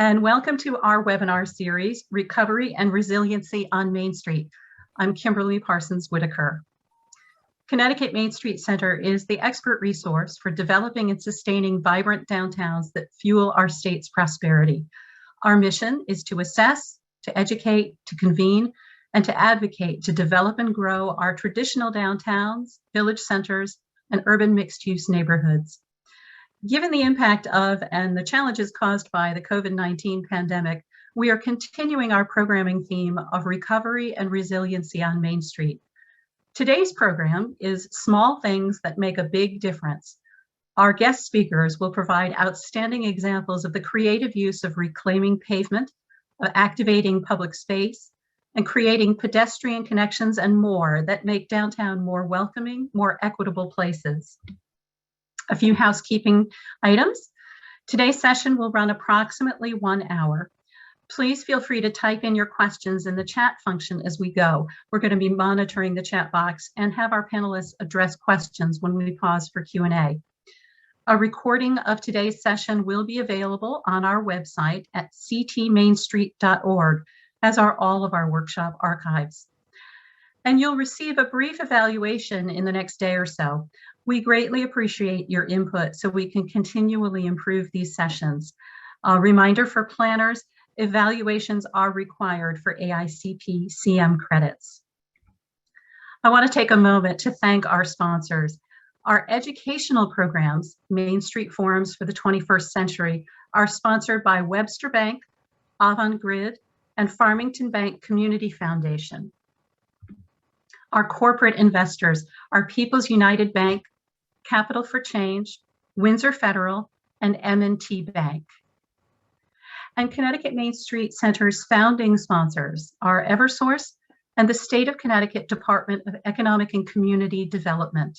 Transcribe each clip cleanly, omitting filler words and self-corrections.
and welcome to our webinar series, Recovery and Resiliency on Main Street. I'm Kimberly Parsons Whitaker. Connecticut Main Street Center is the expert resource for developing and sustaining vibrant downtowns that fuel our state's prosperity. Our mission is to assess, to educate, to convene, and to advocate to develop and grow our traditional downtowns, village centers, and urban mixed-use neighborhoods. Given the impact of and the challenges caused by the COVID-19 pandemic, we are continuing our programming theme of recovery and resiliency on Main Street. Today's program is Small Things That Make a Big Difference. Our guest speakers will provide outstanding examples of the creative use of reclaiming pavement, of activating public space, and creating pedestrian connections and more that make downtown more welcoming, more equitable places. A few housekeeping items. Today's session will run approximately 1 hour. Please feel free to type in your questions in the chat function as we go. We're going to be monitoring the chat box and have our panelists address questions when we pause for Q&A. A recording of today's session will be available on our website at ctmainstreet.org, as are all of our workshop archives. And you'll receive a brief evaluation in the next day or so. We greatly appreciate your input so we can continually improve these sessions. A reminder for planners, evaluations are required for AICP CM credits. I want to take a moment to thank our sponsors. Our educational programs, Main Street Forums for the 21st Century, are sponsored by Webster Bank, Avangrid, and Farmington Bank Community Foundation. Our corporate investors are People's United Bank, Capital for Change, Windsor Federal, and M&T Bank. And Connecticut Main Street Center's founding sponsors are Eversource and the State of Connecticut Department of Economic and Community Development.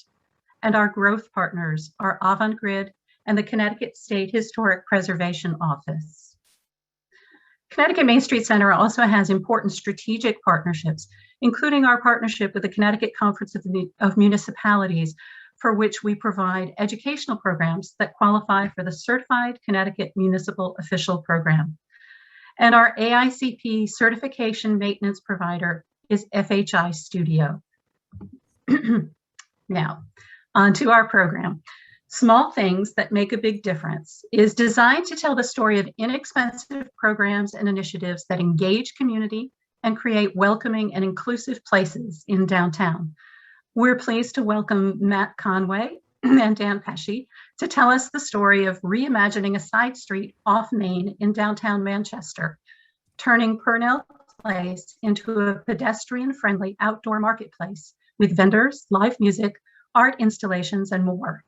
And our growth partners are Avangrid and the Connecticut State Historic Preservation Office. Connecticut Main Street Center also has important strategic partnerships, including our partnership with the Connecticut Conference of Municipalities, for which we provide educational programs that qualify for the Certified Connecticut Municipal Official Program. And our AICP certification maintenance provider is FHI Studio. Now, on to our program. Small Things That Make a Big Difference is designed to tell the story of inexpensive programs and initiatives that engage community and create welcoming and inclusive places in downtown. We're pleased to welcome Matt Conway and Dan Pesci to tell us the story of reimagining a side street off Main in downtown Manchester, turning Purnell Place into a pedestrian-friendly outdoor marketplace with vendors, live music, art installations, and more.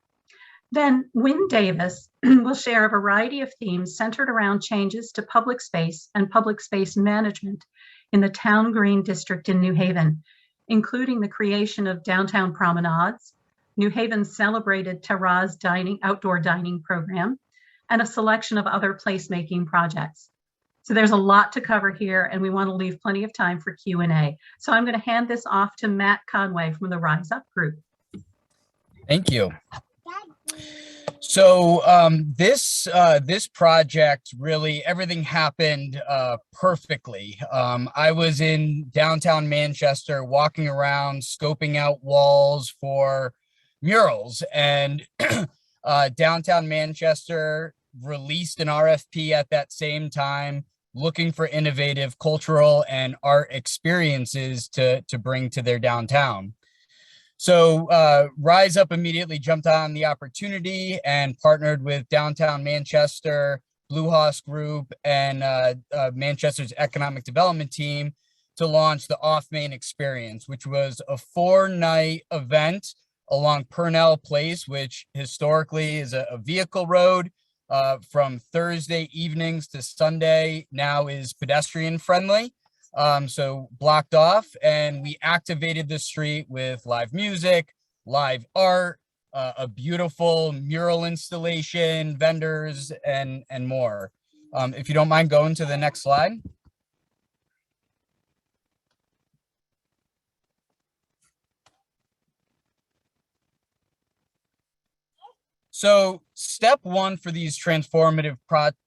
Then Wynne Davis will share a variety of themes centered around changes to public space and public space management in the Town Green District in New Haven, including the creation of downtown promenades, New Haven's celebrated Terraces outdoor dining program, and a selection of other placemaking projects. So there's a lot to cover here, and we want to leave plenty of time for Q&A. So I'm going to hand this off to Matt Conway from the Rise Up group. Thank you. So this project, really everything happened perfectly. I was in downtown Manchester walking around scoping out walls for murals, and downtown Manchester released an RFP at that same time looking for innovative cultural and art experiences to bring to their downtown. So Rise Up immediately jumped on the opportunity and partnered with Downtown Manchester, Blue House Group, and Manchester's economic development team to launch the Off Main Experience, which was a 4-night event along Purnell Place, which historically is a vehicle road. From Thursday evenings to Sunday now is pedestrian friendly. So blocked off, and we activated the street with live music, live art, a beautiful mural installation, vendors, and more. If you don't mind going to the next slide. So step one for these transformative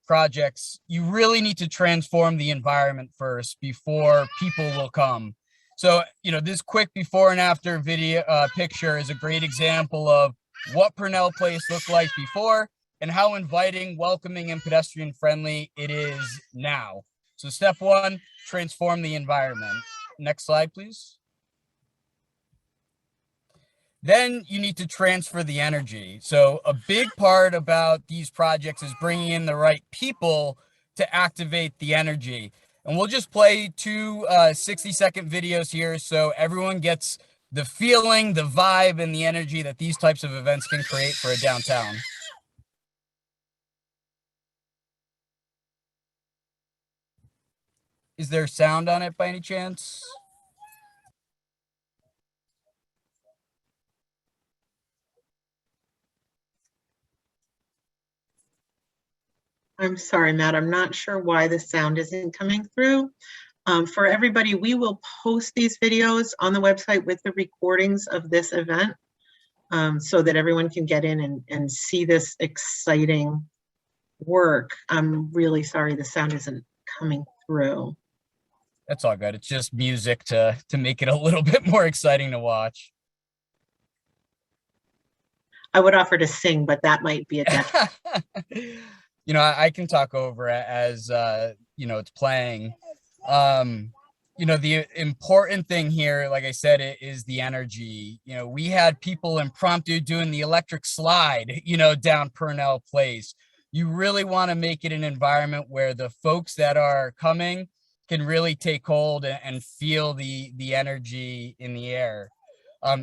projects, you really need to transform the environment first before people will come. So, this quick before and after video picture is a great example of what Purnell Place looked like before and how inviting, welcoming, and pedestrian friendly it is now. So step one, transform the environment. Next slide, please. Then you need to transfer the energy. So a big part about these projects is bringing in the right people to activate the energy. And we'll just play two 60-second videos here so everyone gets the feeling, the vibe, and the energy that these types of events can create for a downtown. Is there sound on it by any chance? I'm sorry, Matt. I'm not sure why the sound isn't coming through. For everybody, we will post these videos on the website with the recordings of this event so that everyone can get in and see this exciting work. I'm really sorry the sound isn't coming through. That's all good. It's just music to make it a little bit more exciting to watch. I would offer to sing, but that might be a detriment. I can talk over it as it's playing. The important thing here, like I said, is the energy. We had people impromptu doing the electric slide, down Purnell Place. You really want to make it an environment where the folks that are coming can really take hold and feel the energy in the air.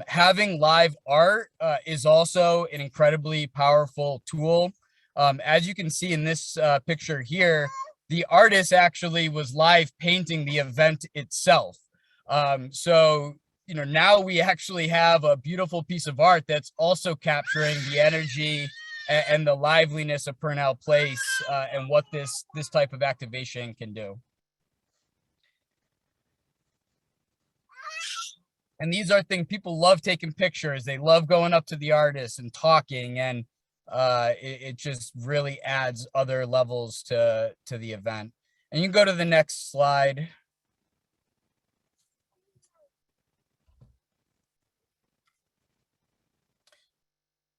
Having live art is also an incredibly powerful tool. As you can see in this picture here, the artist actually was live painting the event itself. So now we actually have a beautiful piece of art that's also capturing the energy and the liveliness of Purnell Place and what this type of activation can do. And these are things people love taking pictures. They love going up to the artist and talking, and it just really adds other levels to the event. And you can go to the next slide.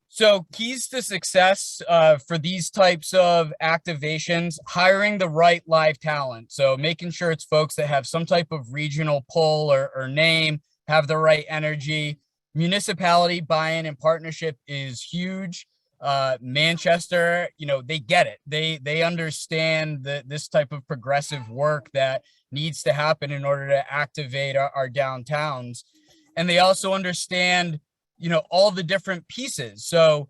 So keys to success for these types of activations, hiring the right live talent. So making sure it's folks that have some type of regional pull or name, have the right energy. Municipality buy-in and partnership is huge. Manchester, they get it. They understand this type of progressive work that needs to happen in order to activate our downtowns. And they also understand, all the different pieces. So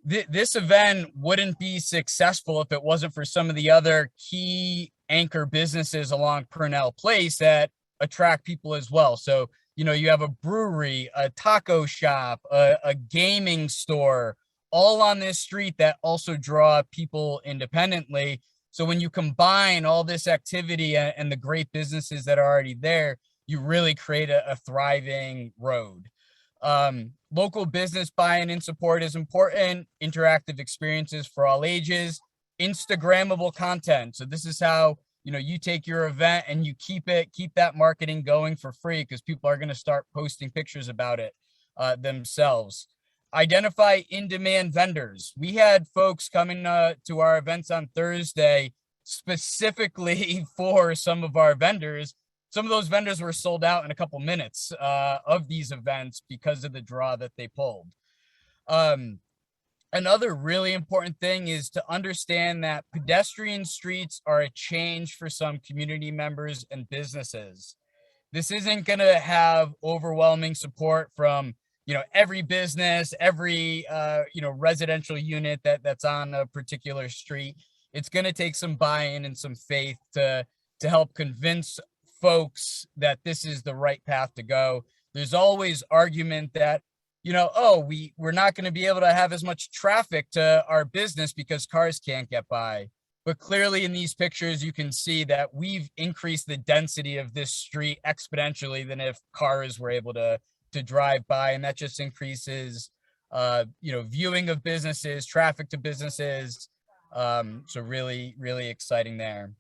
this event wouldn't be successful if it wasn't for some of the other key anchor businesses along Purnell Place that attract people as well. So, you have a brewery, a taco shop, a gaming store, all on this street that also draw people independently. So when you combine all this activity and the great businesses that are already there, you really create a thriving road. Local business buy-in and support is important. Interactive experiences for all ages, Instagrammable content. So this is how you take your event and you keep that marketing going for free because people are going to start posting pictures about it themselves. Identify in-demand vendors. We had folks coming to our events on Thursday specifically for some of our vendors. Some of those vendors were sold out in a couple minutes of these events because of the draw that they pulled. Another really important thing is to understand that pedestrian streets are a change for some community members and businesses. This isn't going to have overwhelming support from, every business, every, residential unit that's on a particular street. It's going to take some buy-in and some faith to help convince folks that this is the right path to go. There's always argument that, we're not going to be able to have as much traffic to our business because cars can't get by. But clearly in these pictures, you can see that we've increased the density of this street exponentially than if cars were able to drive by. And that just increases viewing of businesses, traffic to businesses. So really, really exciting there.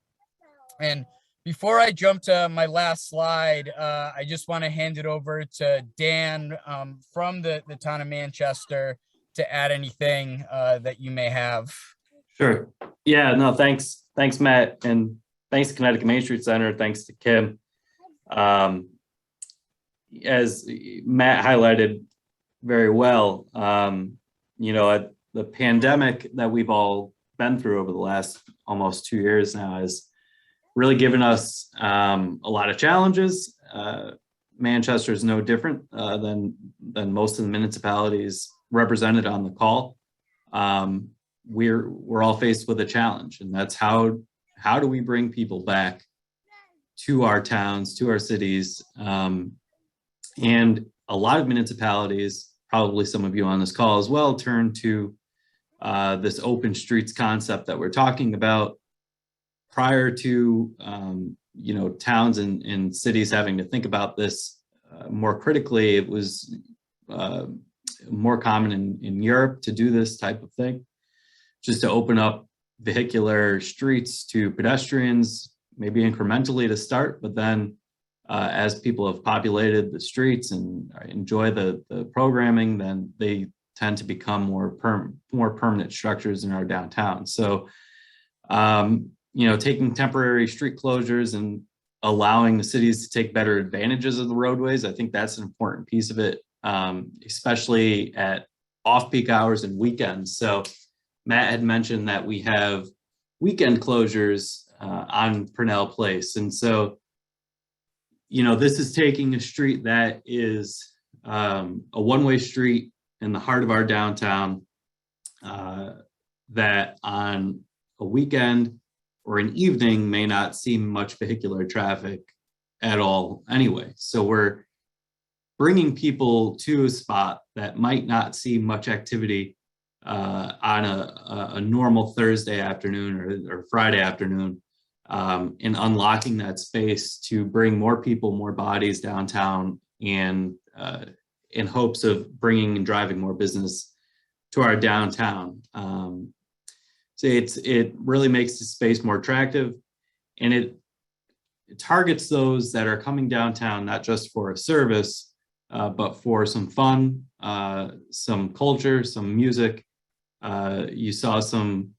And before I jump to my last slide, I just want to hand it over to Dan from the town of Manchester to add anything that you may have. Sure. Yeah, no, thanks, Matt, and thanks to Connecticut Main Street Center. Thanks to Kim. As Matt highlighted very well, the pandemic that we've all been through over the last almost 2 years now has really given us a lot of challenges. Manchester is no different than most of the municipalities represented on the call. We're all faced with a challenge, and that's how do we bring people back to our towns, to our cities, and a lot of municipalities, probably some of you on this call as well, turn to this open streets concept that we're talking about. Prior to towns and cities having to think about this more critically, it was more common in Europe to do this type of thing, just to open up vehicular streets to pedestrians, maybe incrementally to start, but then as people have populated the streets and enjoy the programming, then they tend to become more permanent structures in our downtown. So, taking temporary street closures and allowing the cities to take better advantages of the roadways, I think that's an important piece of it, especially at off-peak hours and weekends. So Matt had mentioned that we have weekend closures on Purnell Place. And so, this is taking a street that is a one-way street in the heart of our downtown that on a weekend or an evening may not see much vehicular traffic at all anyway. So we're bringing people to a spot that might not see much activity on a normal Thursday afternoon or Friday afternoon, and unlocking that space to bring more people, more bodies downtown, and in hopes of bringing and driving more business to our downtown. So it really makes the space more attractive, and it targets those that are coming downtown, not just for a service, but for some fun, some culture, some music. You saw some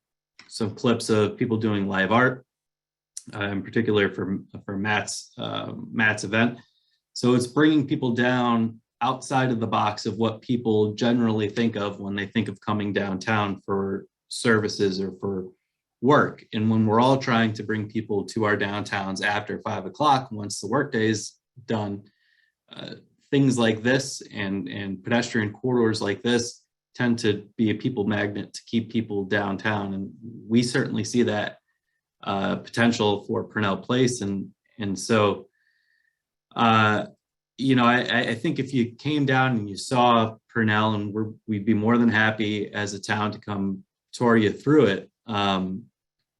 clips of people doing live art, in particular for Matt's event. So it's bringing people down outside of the box of what people generally think of when they think of coming downtown for services or for work. And when we're all trying to bring people to our downtowns after 5 o'clock, once the workday is done, things like this and pedestrian corridors like this tend to be a people magnet to keep people downtown. And we certainly see that potential for Purnell Place. And so, I think if you came down and you saw Purnell, and we'd be more than happy as a town to come tour you through it.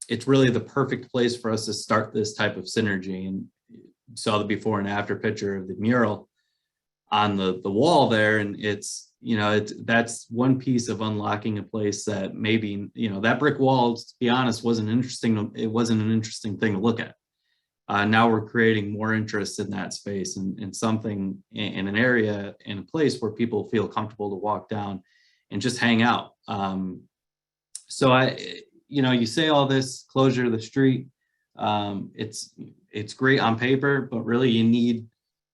It's really the perfect place for us to start this type of synergy. And you saw the before and after picture of the mural on the wall there. And that's one piece of unlocking a place that maybe, that brick wall, to be honest, wasn't an interesting thing to look at. Now we're creating more interest in that space and something in an area, in a place where people feel comfortable to walk down and just hang out. So you say all this closure of the street, it's great on paper, but really you need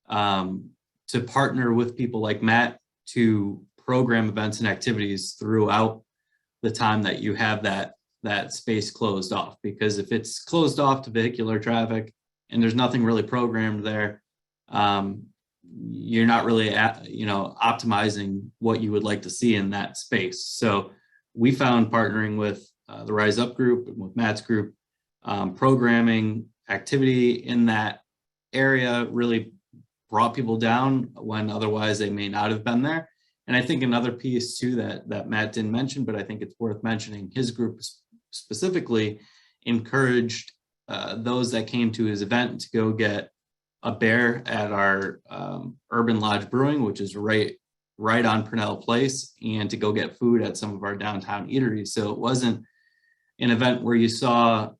to partner with people like Matt to program events and activities throughout the time that you have that space closed off. Because if it's closed off to vehicular traffic and there's nothing really programmed there, you're not really optimizing what you would like to see in that space. So we found partnering with the Rise Up group and with Matt's group, programming activity in that area really brought people down when otherwise they may not have been there. And I think another piece too that Matt didn't mention, but I think it's worth mentioning, his group specifically encouraged those that came to his event to go get a beer at our Urban Lodge Brewing, which is right right on Purnell Place and to go get food at some of our downtown eateries. So it wasn't an event where you saw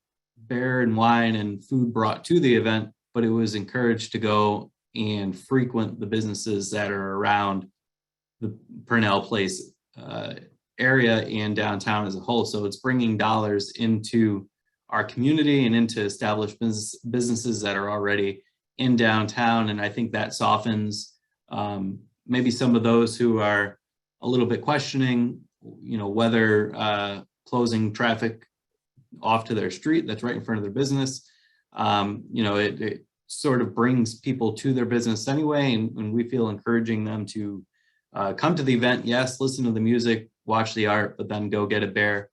beer and wine and food brought to the event, but it was encouraged to go and frequent the businesses that are around the Purnell Place area and downtown as a whole. So it's bringing dollars into our community and into established businesses that are already in downtown. And I think that softens maybe some of those who are a little bit questioning, whether closing traffic off to their street that's right in front of their business. It sort of brings people to their business anyway, and we feel encouraging them to come to the event, yes, listen to the music, watch the art, but then go get a beer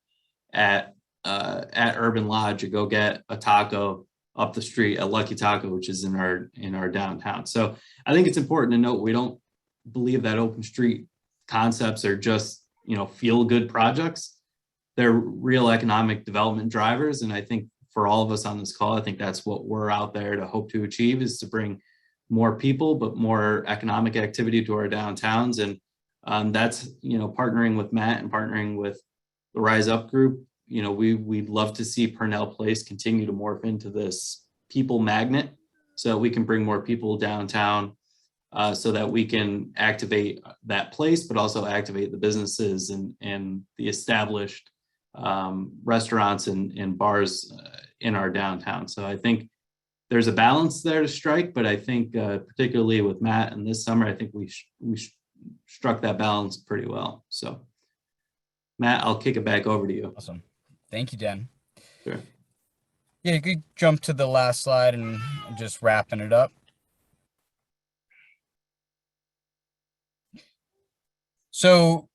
at Urban Lodge, or go get a taco up the street at Lucky Taco, which is in our downtown. So I think it's important to note we don't believe that open street concepts are just feel good projects. They're real economic development drivers, and I think for all of us on this call, I think that's what we're out there to hope to achieve, is to bring more people, but more economic activity to our downtowns. And that's, partnering with Matt and partnering with the Rise Up group, we'd love to see Purnell Place continue to morph into this people magnet so that we can bring more people downtown, so that we can activate that place, but also activate the businesses and the established restaurants and bars in our downtown. So I think there's a balance there to strike, but I think particularly with Matt and this summer, I think we struck that balance pretty well. So Matt, I'll kick it back over to you. Awesome. Thank you, Dan. Sure. Yeah, you could jump to the last slide and just wrapping it up. So,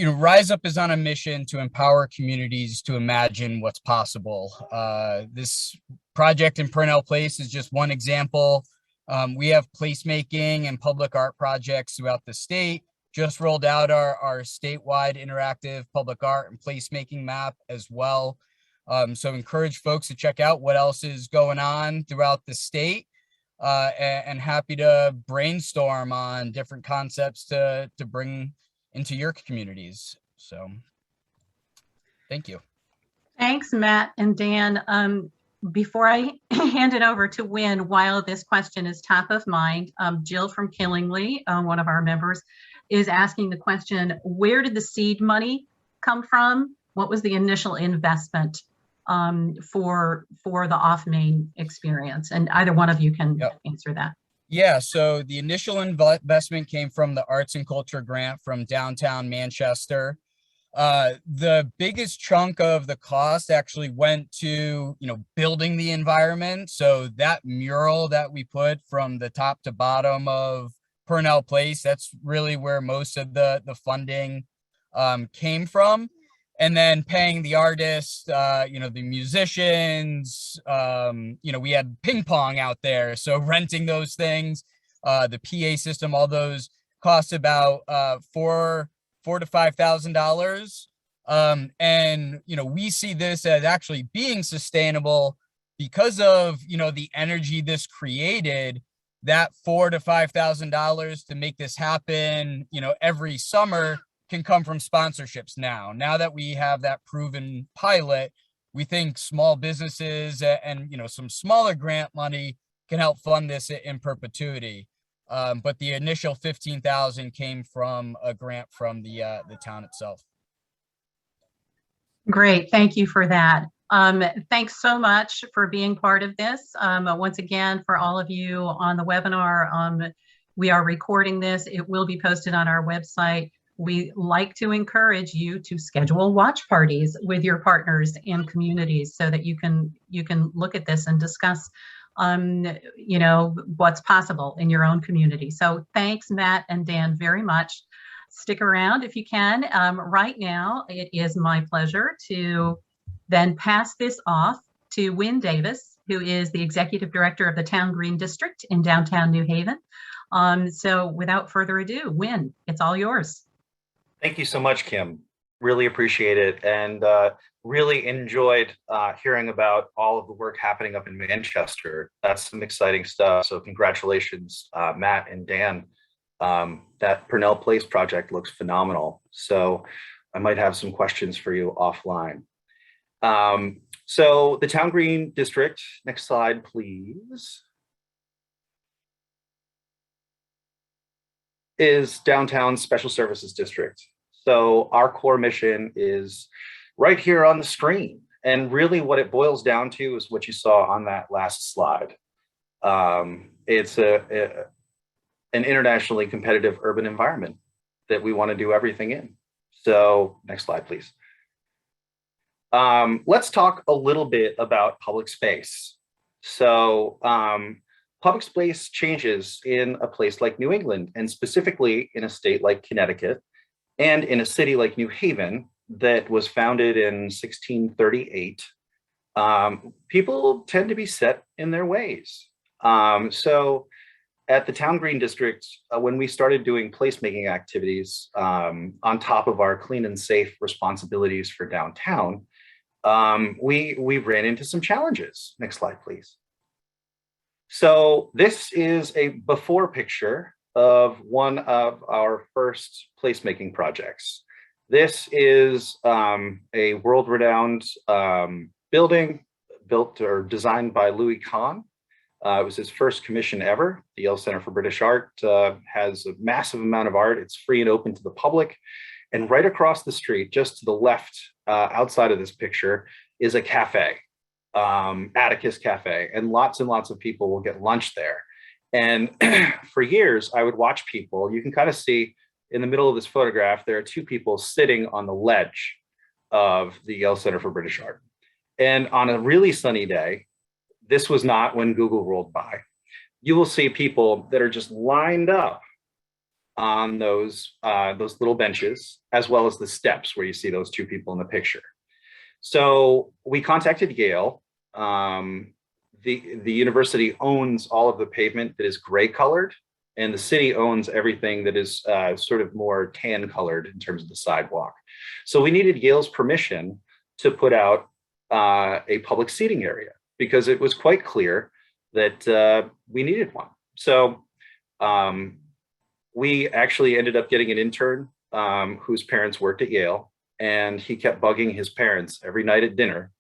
Rise Up is on a mission to empower communities to imagine what's possible. This project in Purnell Place is just one example. We have placemaking and public art projects throughout the state. Just rolled out our statewide interactive public art and placemaking map as well. So encourage folks to check out what else is going on throughout the state, and happy to brainstorm on different concepts to bring into your communities. So thank you. Thanks, Matt and Dan. Before I hand it over to Wynn, while this question is top of mind, Jill from Killingly, one of our members, is asking the question, where did the seed money come from? What was the initial investment for the off-main experience? And either one of you can answer that. Yeah, so the initial investment came from the Arts and Culture grant from downtown Manchester. The biggest chunk of the cost actually went to, building the environment. So that mural that we put from the top to bottom of Purnell Place, that's really where most of the funding came from. And then paying the artists, the musicians, we had ping pong out there. So renting those things, the PA system, all those cost about $4,000 to $5,000. And, we see this as actually being sustainable because of, the energy this created. That $4,000 to $5,000 to make this happen, every summer can come from sponsorships now that we have that proven pilot. We think small businesses and some smaller grant money can help fund this in perpetuity. But the initial $15,000 came from a grant from the town itself. Great, thank you for that. Thanks so much for being part of this. Once again, for all of you on the webinar, we are recording this. It will be posted on our website. We like to encourage you to schedule watch parties with your partners and communities so that you can look at this and discuss what's possible in your own community. So thanks, Matt and Dan, very much. Stick around if you can. Right now, it is my pleasure to then pass this off to Wynn Davis, who is the Executive Director of the Town Green District in downtown New Haven. So without further ado, Wynn, it's all yours. Thank you so much, Kim. Really appreciate it, and really enjoyed hearing about all of the work happening up in Manchester. That's some exciting stuff. So congratulations, Matt and Dan, That Purnell Place project looks phenomenal. So I might have some questions for you offline. So the Town Green District, next slide, please, is Downtown Special Services District. So our core mission is right here on the screen. And really what it boils down to is what you saw on that last slide. It's an internationally competitive urban environment that we want to do everything in. So next slide, please. Let's talk a little bit about public space. So public space changes in a place like New England, and specifically in a state like Connecticut, and in a city like New Haven that was founded in 1638. People tend to be set in their ways. So at the Town Green District, when we started doing placemaking activities on top of our clean and safe responsibilities for downtown, we ran into some challenges. Next slide, please. So this is a before picture of one of our first placemaking projects. This is a world-renowned building built or designed by Louis Kahn. It was his first commission ever. The Yale Center for British Art has a massive amount of art. It's free and open to the public. And right across the street, just to the left, outside of this picture, is a cafe, Atticus Cafe, and lots of people will get lunch there. And for years, I would watch people. You can kind of see in the middle of this photograph, there are two people sitting on the ledge of the Yale Center for British Art. And on a really sunny day, this was not when Google rolled by, you will see people that are just lined up on those little benches, as well as the steps where you see those two people in the picture. So we contacted Yale. The university owns all of the pavement that is gray colored, and the city owns everything that is sort of more tan colored in terms of the sidewalk. So we needed Yale's permission to put out a public seating area, because it was quite clear that we needed one. So we actually ended up getting an intern whose parents worked at Yale, and he kept bugging his parents every night at dinner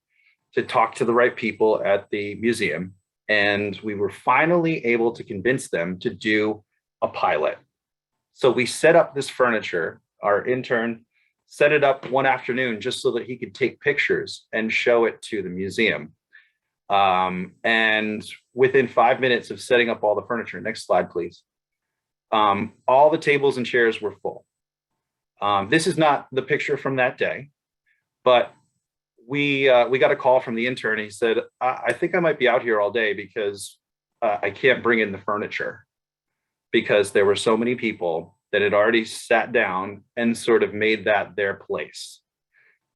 to talk to the right people at the museum. And we were finally able to convince them to do a pilot. So we set up this furniture. Our intern set it up one afternoon just so that he could take pictures and show it to the museum. And within 5 minutes of setting up all the furniture, next slide, please, all the tables and chairs were full. This is not the picture from that day, but we got a call from the intern. He said, I think I might be out here all day because I can't bring in the furniture, because there were so many people that had already sat down and sort of made that their place.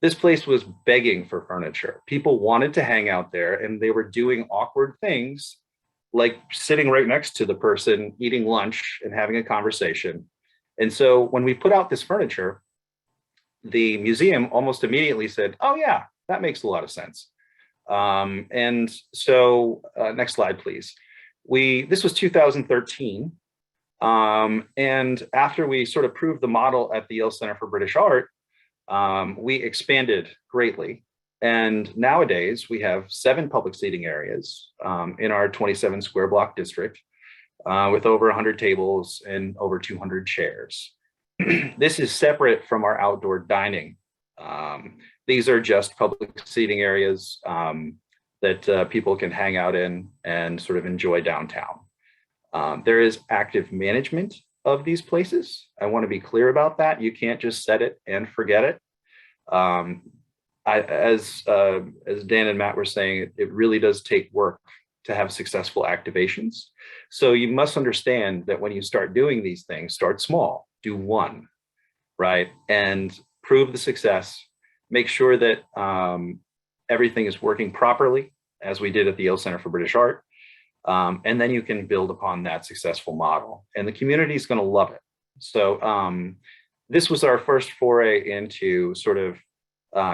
This place was begging for furniture. People wanted to hang out there, and they were doing awkward things like sitting right next to the person eating lunch and having a conversation. And so when we put out this furniture, the museum almost immediately said, oh yeah, that makes a lot of sense. And so next slide, please. This was 2013. And after we sort of proved the model at the Yale Center for British Art, we expanded greatly. And nowadays we have 7 public seating areas in our 27 square block district with over 100 tables and over 200 chairs. This is separate from our outdoor dining. These are just public seating areas that people can hang out in and sort of enjoy downtown. There is active management of these places. I want to be clear about that. You can't just set it and forget it. As Dan and Matt were saying, it really does take work to have successful activations. So you must understand that when you start doing these things, start small, do one, right? And prove the success, make sure that everything is working properly, as we did at the Yale Center for British Art. And then you can build upon that successful model, and the community is going to love it. So this was our first foray into sort of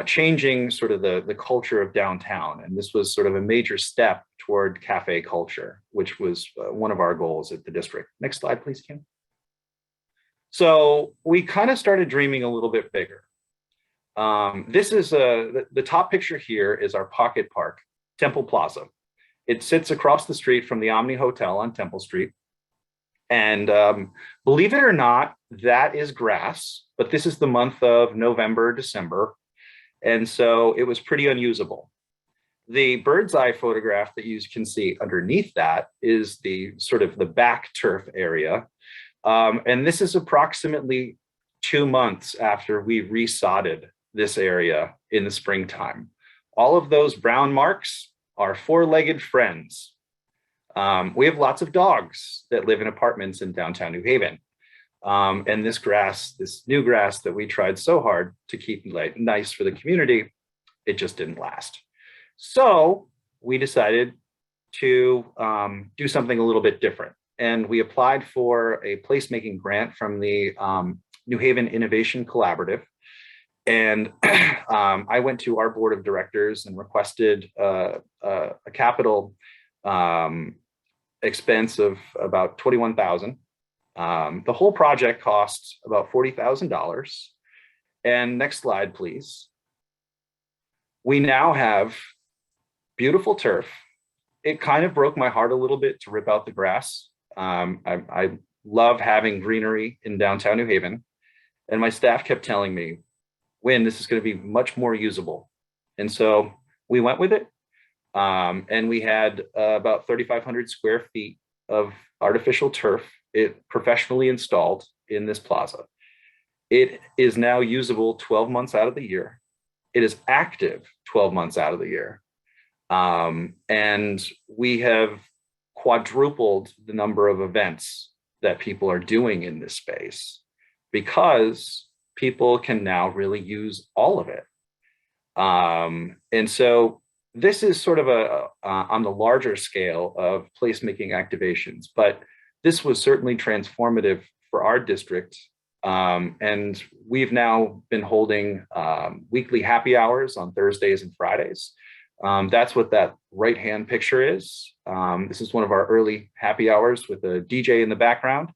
changing sort of the culture of downtown. And this was sort of a major step toward cafe culture, which was one of our goals at the district. Next slide, please, Kim. So we kind of started dreaming a little bit bigger. This is the top picture here is our pocket park, Temple Plaza. It sits across the street from the Omni Hotel on Temple Street. And believe it or not, that is grass, but this is the month of November, December. And so it was pretty unusable. The bird's eye photograph that you can see underneath that is the sort of the back turf area. And this is approximately 2 months after we resodded this area in the springtime. All of those brown marks are four-legged friends. We have lots of dogs that live in apartments in downtown New Haven. And this grass, this new grass that we tried so hard to keep nice for the community, it just didn't last. So we decided to do something a little bit different. And we applied for a placemaking grant from the New Haven Innovation Collaborative. And I went to our board of directors and requested a capital expense of about $21,000. The whole project costs about $40,000. And next slide, please. We now have beautiful turf. It kind of broke my heart a little bit to rip out the grass. I love having greenery in downtown New Haven. And my staff kept telling me, Win, this is going to be much more usable. And so we went with it. And we had about 3,500 square feet of artificial turf, it professionally installed in this plaza. It is now usable 12 months out of the year. It is active 12 months out of the year. And we have quadrupled the number of events that people are doing in this space because people can now really use all of it. And so this is sort of on the larger scale of placemaking activations, but this was certainly transformative for our district. And we've now been holding weekly happy hours on Thursdays and Fridays. That's what that right-hand picture is. This is one of our early happy hours with a DJ in the background,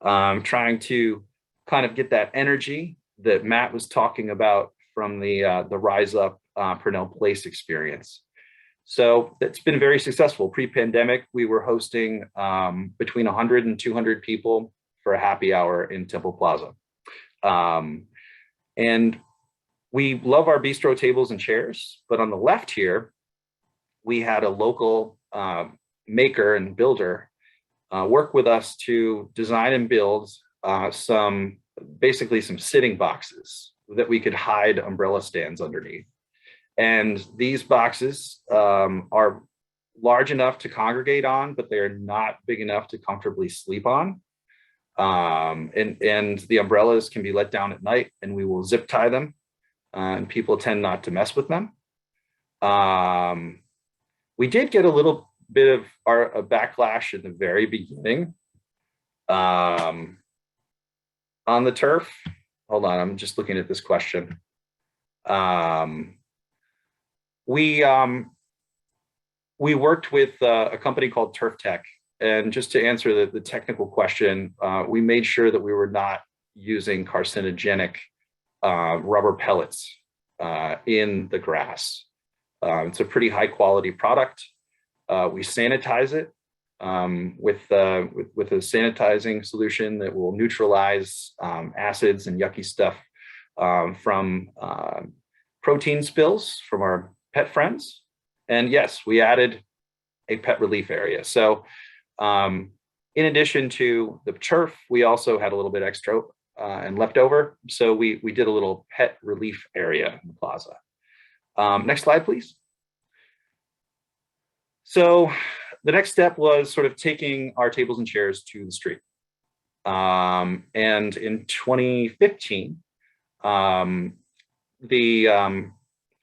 trying to kind of get that energy that Matt was talking about from the Rise Up Purnell Place experience. So that's been very successful. Pre-pandemic, we were hosting between 100 and 200 people for a happy hour in Temple Plaza. And we love our bistro tables and chairs, but on the left here, we had a local maker and builder work with us to design and build basically some sitting boxes that we could hide umbrella stands underneath. And these boxes are large enough to congregate on, but they're not big enough to comfortably sleep on. And the umbrellas can be let down at night and we will zip tie them. And people tend not to mess with them. We did get a little bit of a backlash in the very beginning on the turf. Hold on, I'm just looking at this question. We worked with a company called Turf Tech, and just to answer the technical question, we made sure that we were not using carcinogenic rubber pellets in the grass. It's a pretty high quality product. We sanitize it with a sanitizing solution that will neutralize acids and yucky stuff from protein spills from our pet friends. And yes, we added a pet relief area. So in addition to the turf, we also had a little bit extra and leftover. So we did a little pet relief area in the plaza. Next slide, please. So the next step was sort of taking our tables and chairs to the street. And in 2015,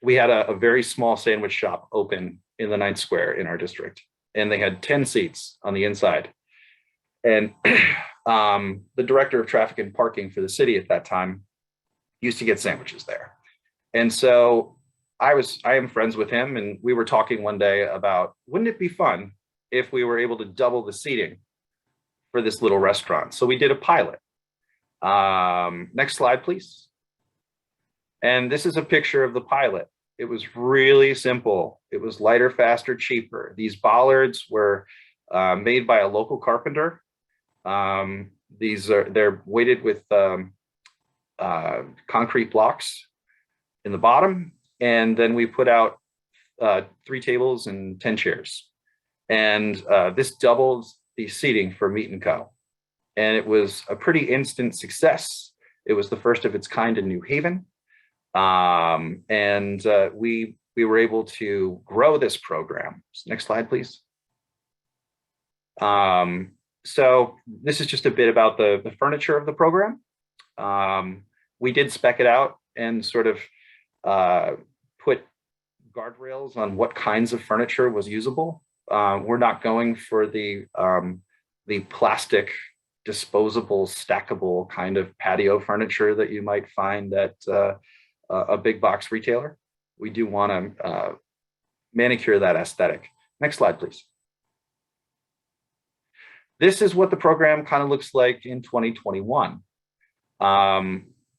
we had a very small sandwich shop open in the 9th Square in our district, and they had 10 seats on the inside. And the director of traffic and parking for the city at that time used to get sandwiches there. And so I am friends with him, and we were talking one day about, wouldn't it be fun if we were able to double the seating for this little restaurant? So we did a pilot. Next slide, please. And this is a picture of the pilot. It was really simple. It was lighter, faster, cheaper. These bollards were made by a local carpenter. They're weighted with concrete blocks in the bottom. And then we put out 3 tables and 10 chairs. And this doubles the seating for Meet and Co. And it was a pretty instant success. It was the first of its kind in New Haven. We were able to grow this program. Next slide, please. So this is just a bit about the furniture of the program. We did spec it out and sort of put guardrails on what kinds of furniture was usable. We're not going for the plastic, disposable, stackable kind of patio furniture that you might find at a big box retailer. We do want to manicure that aesthetic. Next slide, please. This is what the program kind of looks like in 2021.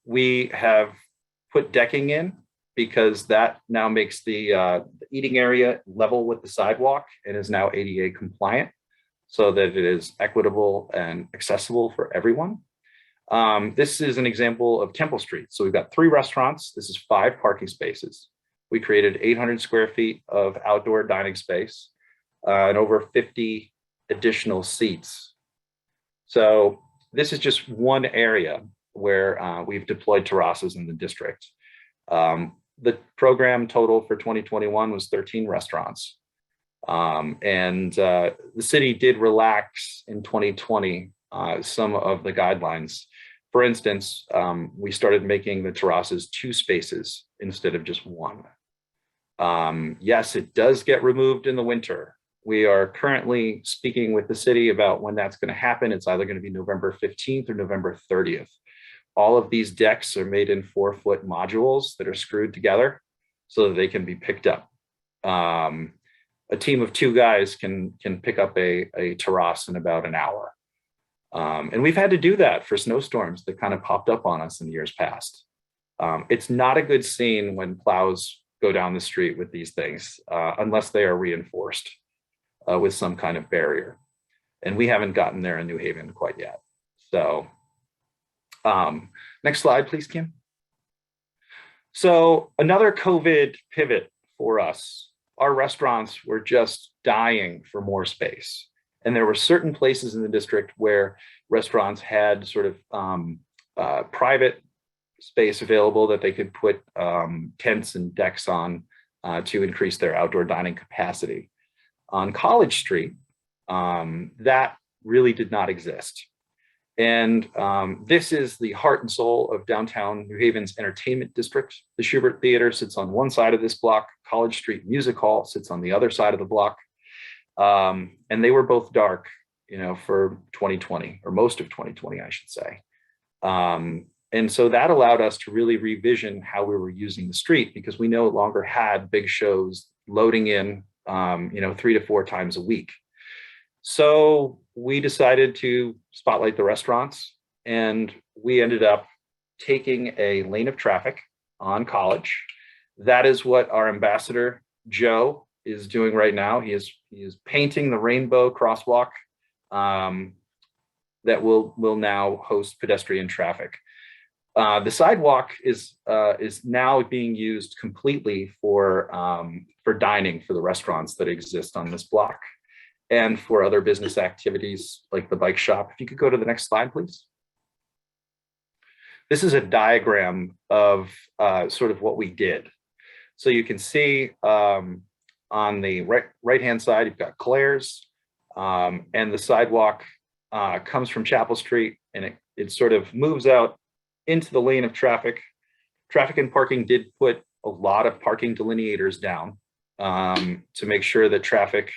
We have put decking in because that now makes the eating area level with the sidewalk and is now ADA compliant so that it is equitable and accessible for everyone. This is an example of Temple Street. So we've got 3 restaurants. This is 5 parking spaces. We created 800 square feet of outdoor dining space and over 50 additional seats. So this is just one area where we've deployed terraces in the district. The program total for 2021 was 13 restaurants. The city did relax in 2020 some of the guidelines. For instance, we started making the terraces 2 spaces instead of just 1. Yes, it does get removed in the winter. We are currently speaking with the city about when that's going to happen. It's either going to be November 15th or November 30th. All of these decks are made in 4-foot modules that are screwed together so that they can be picked up. A team of 2 guys can pick up a terrace in about an hour. And we've had to do that for snowstorms that kind of popped up on us in years past. It's not a good scene when plows go down the street with these things, unless they are reinforced with some kind of barrier. And we haven't gotten there in New Haven quite yet. So next slide, please, Kim. So another COVID pivot for us. Our restaurants were just dying for more space. And there were certain places in the district where restaurants had sort of private space available that they could put tents and decks on to increase their outdoor dining capacity. On College Street, that really did not exist. And this is the heart and soul of downtown New Haven's entertainment district. The Schubert Theater sits on one side of this block. College Street Music Hall sits on the other side of the block. And they were both dark, for 2020, or most of 2020, I should say. And so that allowed us to really revision how we were using the street, because we no longer had big shows loading in, 3 to 4 times a week. So we decided to spotlight the restaurants, and we ended up taking a lane of traffic on College. That is what our ambassador, Joe, is doing right now. He is painting the rainbow crosswalk that will now host pedestrian traffic. The sidewalk is now being used completely for dining for the restaurants that exist on this block, and for other business activities like the bike shop. If you could go to the next slide, please. This is a diagram of sort of what we did. So you can see on the right-hand side, you've got Claire's, and the sidewalk comes from Chapel Street, and it sort of moves out into the lane of traffic. Traffic and Parking did put a lot of parking delineators down to make sure that traffic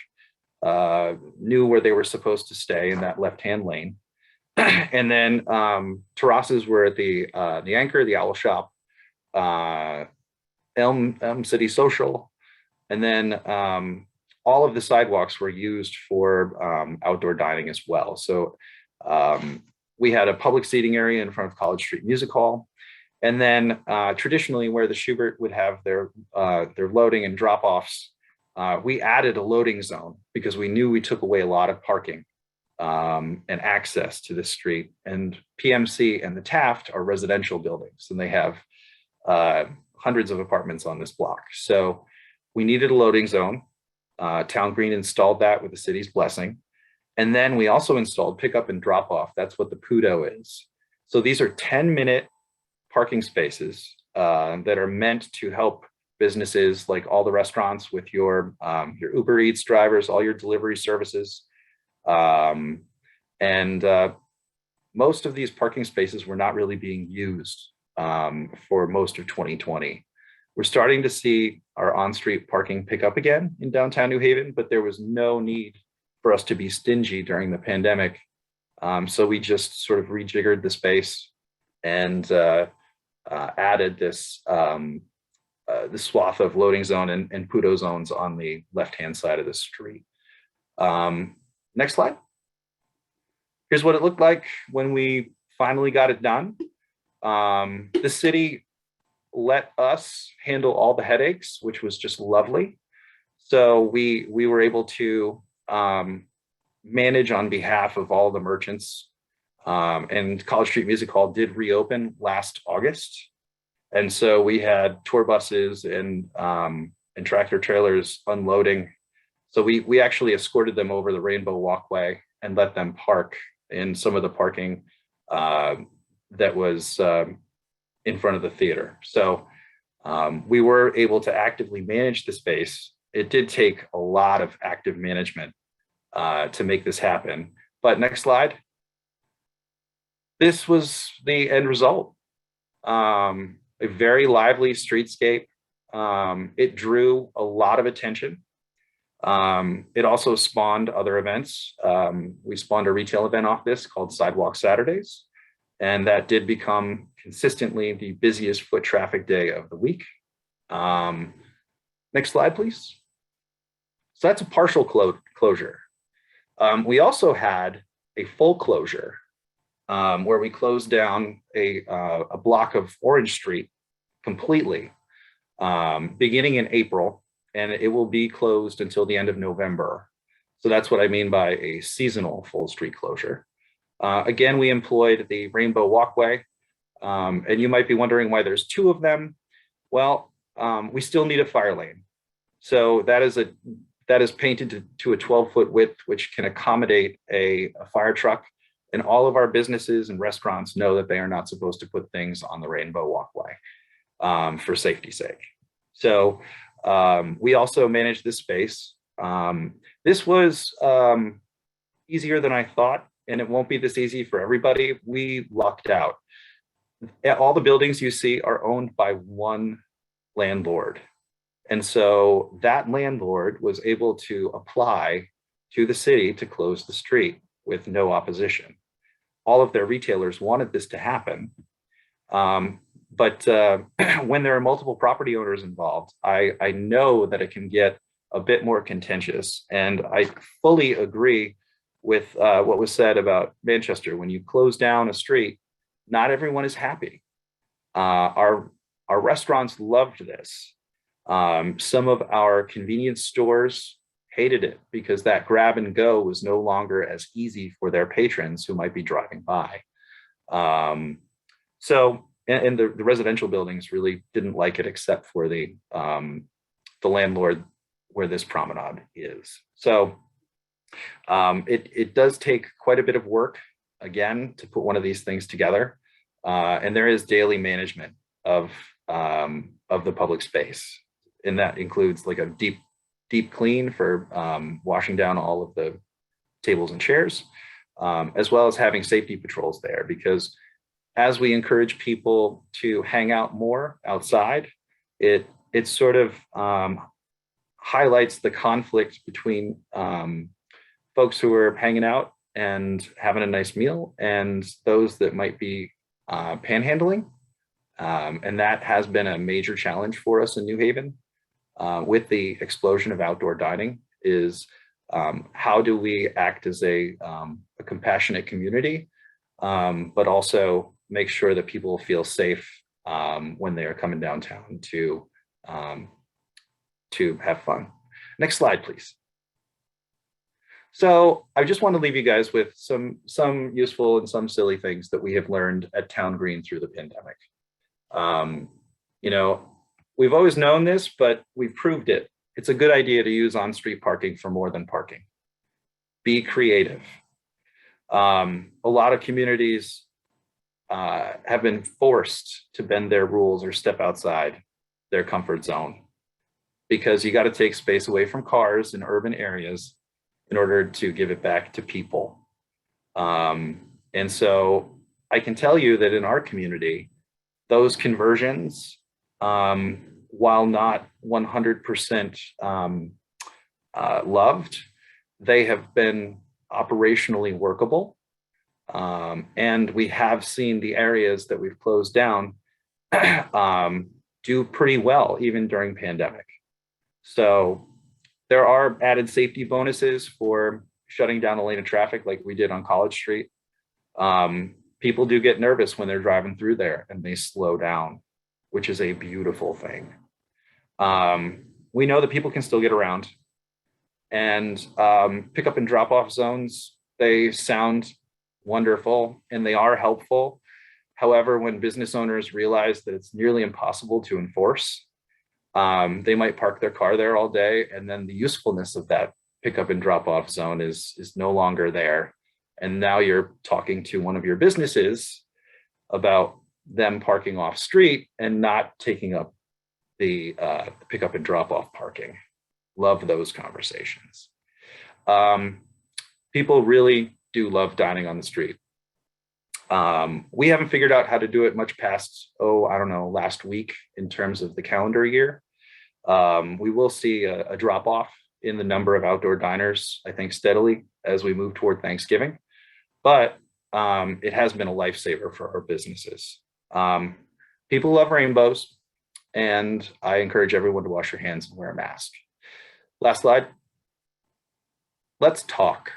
knew where they were supposed to stay in that left-hand lane. And then terraces were at the Anchor, the Owl Shop, Elm City Social, and then all of the sidewalks were used for outdoor dining as well. So We had a public seating area in front of College Street Music Hall. And then traditionally where the Schubert would have their loading and drop-offs, we added a loading zone because we knew we took away a lot of parking and access to this street. And PMC and the Taft are residential buildings, and they have hundreds of apartments on this block. So we needed a loading zone. Town Green installed that with the city's blessing. And then we also installed pickup and drop off. That's what the PUDO is. So these are 10-minute parking spaces that are meant to help businesses like all the restaurants with your Uber Eats drivers, all your delivery services. Most of these parking spaces were not really being used for most of 2020. We're starting to see our on-street parking pick up again in downtown New Haven, but there was no need for us to be stingy during the pandemic. So we just sort of rejiggered the space and added this swath of loading zone and PUDO zones on the left-hand side of the street. Next slide. Here's what it looked like when we finally got it done. The city let us handle all the headaches, which was just lovely. So we were able to manage on behalf of all the merchants. And College Street Music Hall did reopen last August. And so we had tour buses and tractor trailers unloading. So we actually escorted them over the Rainbow Walkway and let them park in some of the parking that was in front of the theater. So we were able to actively manage the space. It did take a lot of active management to make this happen. But next slide. This was the end result. A very lively streetscape. It drew a lot of attention. It also spawned other events. We spawned a retail event off this called Sidewalk Saturdays, and that did become consistently the busiest foot traffic day of the week. Next slide, please. So that's a partial closure. We also had a full closure where we closed down a block of Orange Street completely, beginning in April, and it will be closed until the end of November. So that's what I mean by a seasonal full street closure. Again, we employed the Rainbow Walkway, and you might be wondering why there's two of them. Well, we still need a fire lane. So that is painted to a 12-foot width, which can accommodate a fire truck. And all of our businesses and restaurants know that they are not supposed to put things on the Rainbow Walkway for safety's sake. So we also manage this space. This was easier than I thought, and it won't be this easy for everybody. We lucked out. All the buildings you see are owned by one landlord. And so that landlord was able to apply to the city to close the street with no opposition. All of their retailers wanted this to happen. But when there are multiple property owners involved, I know that it can get a bit more contentious. And I fully agree with what was said about Manchester. When you close down a street, not everyone is happy. Our restaurants loved this. Some of our convenience stores hated it because that grab and go was no longer as easy for their patrons who might be driving by. And the residential buildings really didn't like it, except for the landlord where this promenade is. So it does take quite a bit of work, again, to put one of these things together. And there is daily management of the public space. And that includes like a deep clean for washing down all of the tables and chairs, as well as having safety patrols there, because as we encourage people to hang out more outside, it sort of highlights the conflict between folks who are hanging out and having a nice meal and those that might be panhandling. And that has been a major challenge for us in New Haven with the explosion of outdoor dining is how do we act as a compassionate community but also make sure that people feel safe when they are coming downtown to have fun. Next slide, please. So I just want to leave you guys with some useful and some silly things that we have learned at Town Green through the pandemic. You know, we've always known this, but we've proved it. It's a good idea to use on-street parking for more than parking. Be creative. A lot of communities have been forced to bend their rules or step outside their comfort zone because you got to take space away from cars in urban areas in order to give it back to people. And so I can tell you that in our community, those conversions, while not 100% loved, they have been operationally workable. And we have seen the areas that we've closed down do pretty well, even during pandemic. So there are added safety bonuses for shutting down a lane of traffic like we did on College Street. People do get nervous when they're driving through there and they slow down, which is a beautiful thing. We know that people can still get around, and pickup and drop off zones, they sound wonderful and they are helpful. However, when business owners realize that it's nearly impossible to enforce, they might park their car there all day, and then the usefulness of that pickup and drop off zone is no longer there. And now you're talking to one of your businesses about them parking off street and not taking up the pickup and drop off parking. Love those conversations. People really do love dining on the street. We haven't figured out how to do it much past, I don't know, last week in terms of the calendar year. We will see a drop off in the number of outdoor diners, I think, steadily as we move toward Thanksgiving. But it has been a lifesaver for our businesses. People love rainbows, and I encourage everyone to wash your hands and wear a mask. Last slide. Let's talk.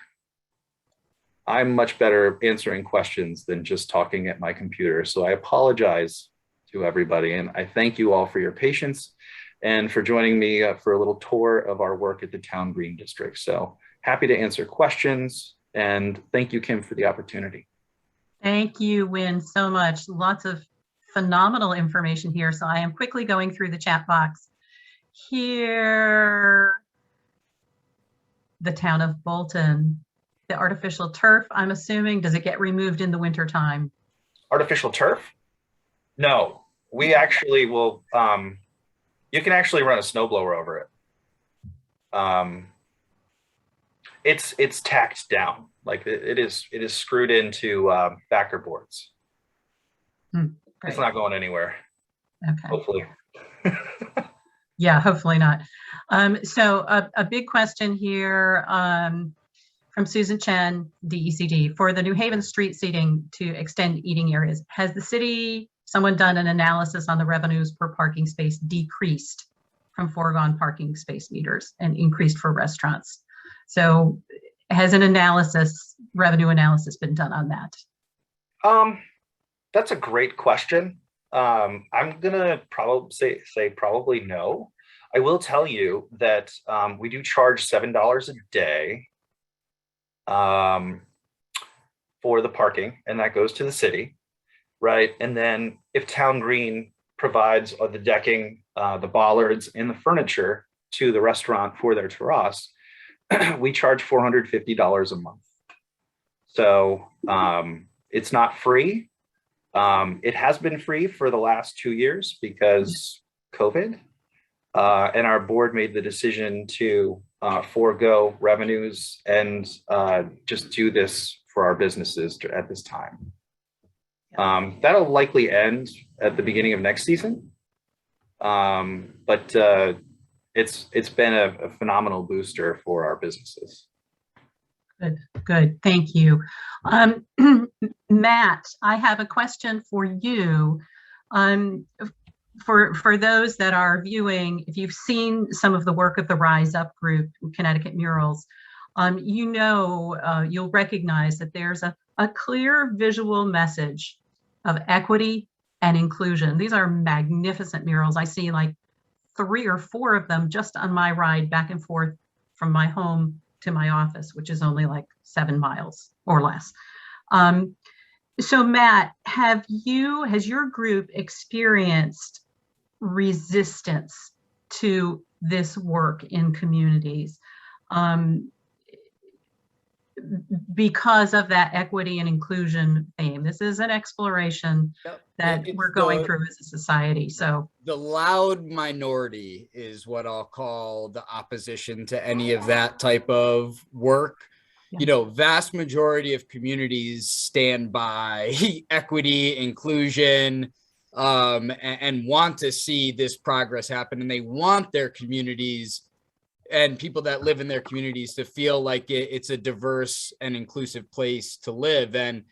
I'm much better answering questions than just talking at my computer. So I apologize to everybody, and I thank you all for your patience and for joining me for a little tour of our work at the Town Green District. So happy to answer questions, and thank you, Kim, for the opportunity. Thank you, Wynn, so much. Lots of phenomenal information here. So I am quickly going through the chat box. Here, the town of Bolton, the artificial turf, I'm assuming, does it get removed in the winter time? Artificial turf? No, we actually will, you can actually run a snowblower over it. It's tacked down, like it is screwed into backer boards. It's not going anywhere. Okay. Hopefully. Yeah, hopefully not. So a big question here from Susan Chen, DECD, for the New Haven street seating to extend eating areas. Has the city, someone done an analysis on the revenues per parking space decreased from foregone parking space meters and increased for restaurants? So has an analysis, revenue analysis been done on that? That's a great question. I'm gonna probably say probably no. I will tell you that we do charge $7 a day for the parking, and that goes to the city, right? And then if Town Green provides the decking, the bollards, and the furniture to the restaurant for their terrace, we charge $450 a month. So it's not free. It has been free for the last 2 years because COVID, and our board made the decision to forego revenues and just do this for our businesses at this time. That'll likely end at the beginning of next season, but it's been a phenomenal booster for our businesses. Good, thank you. Matt, I have a question for you. For those that are viewing, if you've seen some of the work of the Rise Up group, Connecticut Murals, you'll recognize that there's a a clear visual message of equity and inclusion. These are magnificent murals. I see like 3 or 4 of them just on my ride back and forth from my home to my office, which is only like 7 miles or less. So Matt, has your group experienced resistance to this work in communities because of that equity and inclusion theme? This is an exploration that we're going through as a society. So the loud minority is what I'll call the opposition to any of that type of work. Yeah. You know, vast majority of communities stand by equity, inclusion, and want to see this progress happen, and they want their communities and people that live in their communities to feel like it's a diverse and inclusive place to live. And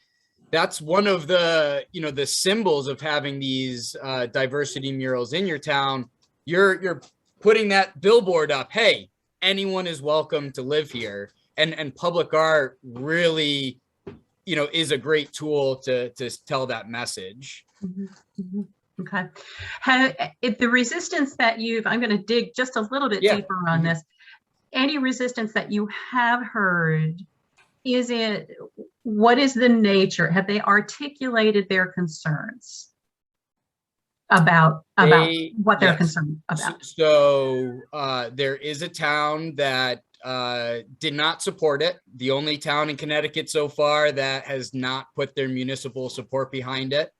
that's one of the, you know, the symbols of having these diversity murals in your town. You're putting that billboard up, hey, anyone is welcome to live here. And public art really, you know, is a great tool to tell that message. Mm-hmm. Mm-hmm. Okay. If the resistance that I'm going to dig just a little bit deeper on this, any resistance that you have heard, what is the nature? Have they articulated their concerns about what they're concerned about? So there is a town that did not support it. The only town in Connecticut so far that has not put their municipal support behind it.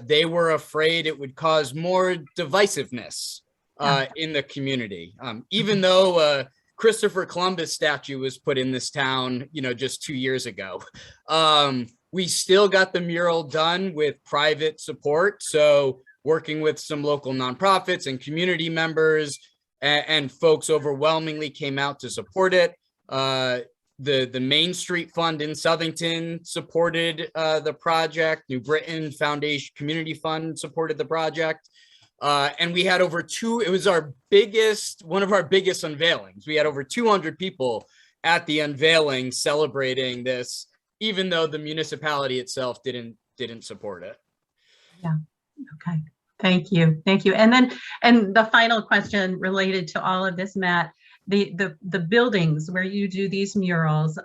They were afraid it would cause more divisiveness in the community. Even though Christopher Columbus statue was put in this town, you know, just 2 years ago, we still got the mural done with private support. So working with some local nonprofits and community members, and folks overwhelmingly came out to support it. The Main Street Fund in Southington supported the project. New Britain Foundation Community Fund supported the project. And we had it was one of our biggest unveilings. We had over 200 people at the unveiling celebrating this, even though the municipality itself didn't support it. Yeah, okay. Thank you. Thank you. And the final question related to all of this, Matt, the buildings where you do these murals,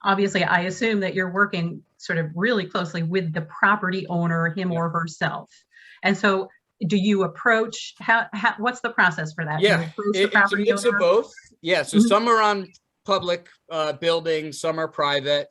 obviously I assume that you're working sort of really closely with the property owner, him or herself. And so do you approach, what's the process for that? Yeah, it's a mix of both. Yeah, so some are on public buildings, some are private.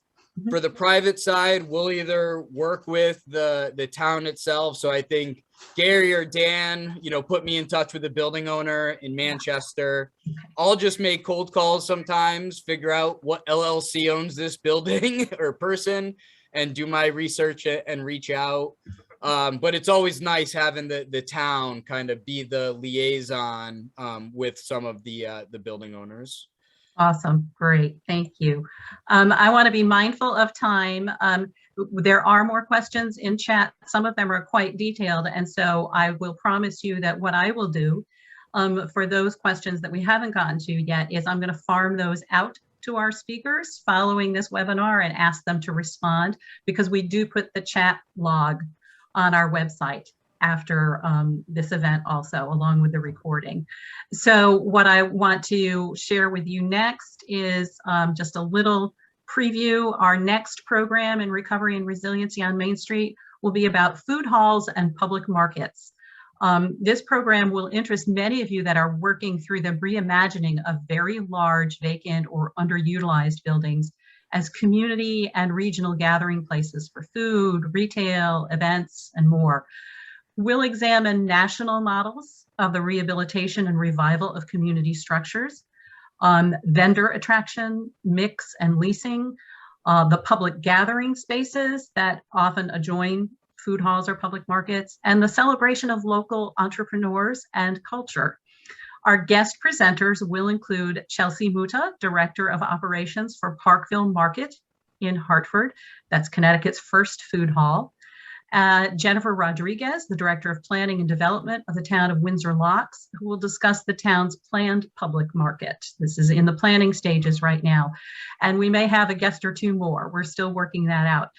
For the private side, we'll either work with the town itself. So I think Gary or Dan, you know, put me in touch with the building owner in Manchester. I'll just make cold calls sometimes, figure out what LLC owns this building or person, and do my research and reach out. But it's always nice having the town kind of be the liaison with some of the building owners. Awesome. Great. Thank you. I want to be mindful of time. There are more questions in chat. Some of them are quite detailed. And so I will promise you that what I will do for those questions that we haven't gotten to yet is I'm going to farm those out to our speakers following this webinar and ask them to respond, because we do put the chat log on our website after this event also, along with the recording. So what I want to share with you next is just a little preview. Our next program in Recovery and Resiliency on Main Street will be about food halls and public markets. This program will interest many of you that are working through the reimagining of very large, vacant, or underutilized buildings as community and regional gathering places for food, retail, events, and more. We'll examine national models of the rehabilitation and revival of community structures, vendor attraction, mix and leasing, the public gathering spaces that often adjoin food halls or public markets, and the celebration of local entrepreneurs and culture. Our guest presenters will include Chelsea Muta, Director of Operations for Parkville Market in Hartford. That's Connecticut's first food hall. Jennifer Rodriguez, the Director of Planning and Development of the town of Windsor Locks, who will discuss the town's planned public market. This is in the planning stages right now. And we may have a guest or two more. We're still working that out.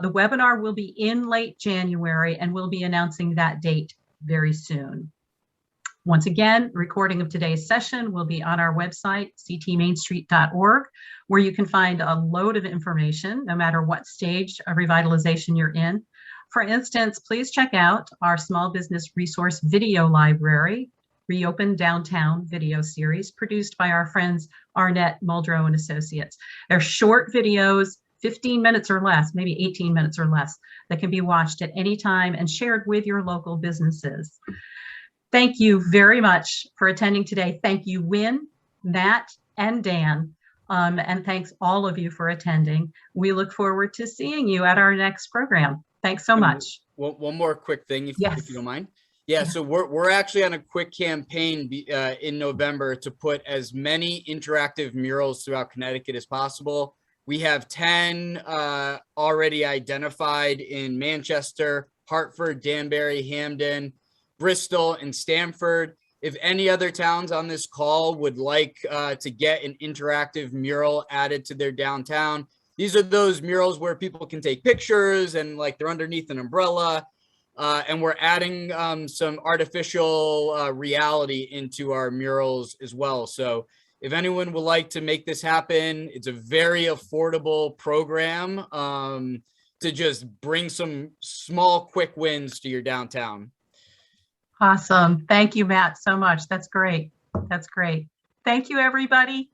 The webinar will be in late January, and we'll be announcing that date very soon. Once again, recording of today's session will be on our website, ctmainstreet.org, where you can find a load of information, no matter what stage of revitalization you're in. For instance, please check out our small business resource video library, Reopen Downtown video series, produced by our friends Arnett, Muldrow and Associates. They're short videos, 15 minutes or less, maybe 18 minutes or less, that can be watched at any time and shared with your local businesses. Thank you very much for attending today. Thank you, Wynn, Matt, and Dan. And thanks all of you for attending. We look forward to seeing you at our next program. Thanks so much. One more quick thing, if you don't mind. Yeah. So we're actually on a quick campaign in November to put as many interactive murals throughout Connecticut as possible. We have 10 already identified in Manchester, Hartford, Danbury, Hamden, Bristol, and Stamford. If any other towns on this call would like to get an interactive mural added to their downtown, these are those murals where people can take pictures and like they're underneath an umbrella. And we're adding some artificial reality into our murals as well. So if anyone would like to make this happen, it's a very affordable program to just bring some small, quick wins to your downtown. Awesome. Thank you, Matt, so much. That's great. That's great. Thank you, everybody.